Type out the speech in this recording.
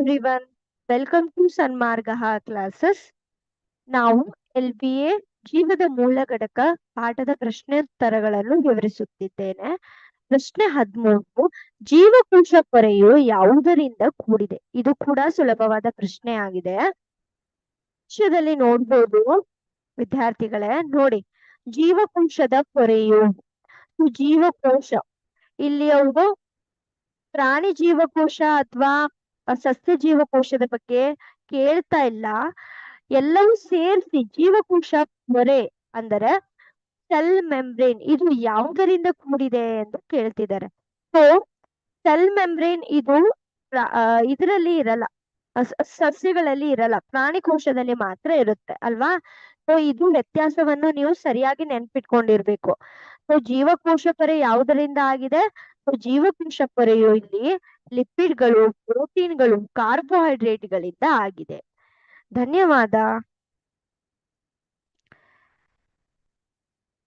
Everyone, welcome to Sanmargaha classes. ನಾವು LBA ಜೀವದ ಮೂಲ ಘಟಕ ಪಾಠದ ಪ್ರಶ್ನೋತ್ತರಗಳನ್ನು ವಿವರಿಸುತ್ತಿದ್ದೇನೆ. ಪ್ರಶ್ನೆ 13, ಜೀವಕೋಶ ಪೊರೆಯು ಯಾವುದರಿಂದ ಕೂಡಿದೆ? ಇದು ಕೂಡ ಸುಲಭವಾದ ಪ್ರಶ್ನೆ ಆಗಿದೆ. ವಿಷಯದಲ್ಲಿ ನೋಡ್ಬೋದು ವಿದ್ಯಾರ್ಥಿಗಳೇ, ನೋಡಿ, ಜೀವಕೋಶದ ಪೊರೆಯು ಜೀವಕೋಶ ಇಲ್ಲಿ ಅವರು ಪ್ರಾಣಿ ಜೀವಕೋಶ ಅಥವಾ ಸಸ್ಯ ಜೀವಕೋಶದ ಬಗ್ಗೆ ಕೇಳ್ತಾ ಇಲ್ಲ, ಎಲ್ಲವೂ ಸೇರಿಸಿ ಜೀವಕೋಶ ಪೊರೆ ಅಂದರೆ ಸೆಲ್ ಮೆಂಬ್ರೇನ್ ಇದು ಯಾವುದರಿಂದ ಕೂಡಿದೆ ಎಂದು ಕೇಳ್ತಿದ್ದಾರೆ. ಸೊ ಸೆಲ್ ಮೆಂಬ್ರೇನ್ ಇದು ಇದರಲ್ಲಿ ಇರಲ್ಲ, ಸಸ್ಯಗಳಲ್ಲಿ ಇರಲ್ಲ, ಪ್ರಾಣಿ ಕೋಶದಲ್ಲಿ ಮಾತ್ರ ಇರುತ್ತೆ ಅಲ್ವಾ. ಸೊ ಇದು ವ್ಯತ್ಯಾಸವನ್ನು ನೀವು ಸರಿಯಾಗಿ ನೆನ್ಪಿಟ್ಕೊಂಡಿರ್ಬೇಕು. ಸೊ ಜೀವಕೋಶ ಪೊರೆ ಯಾವುದರಿಂದ ಆಗಿದೆ? ಜೀವಕೋಶ ಪೊರೆಯು ಇಲ್ಲಿ ಲಿಪಿಡ್ಗಳು, ಪ್ರೋಟೀನ್ಗಳು, ಕಾರ್ಬೋಹೈಡ್ರೇಟ್ಗಳಿಂದ ಆಗಿದೆ. ಧನ್ಯವಾದ.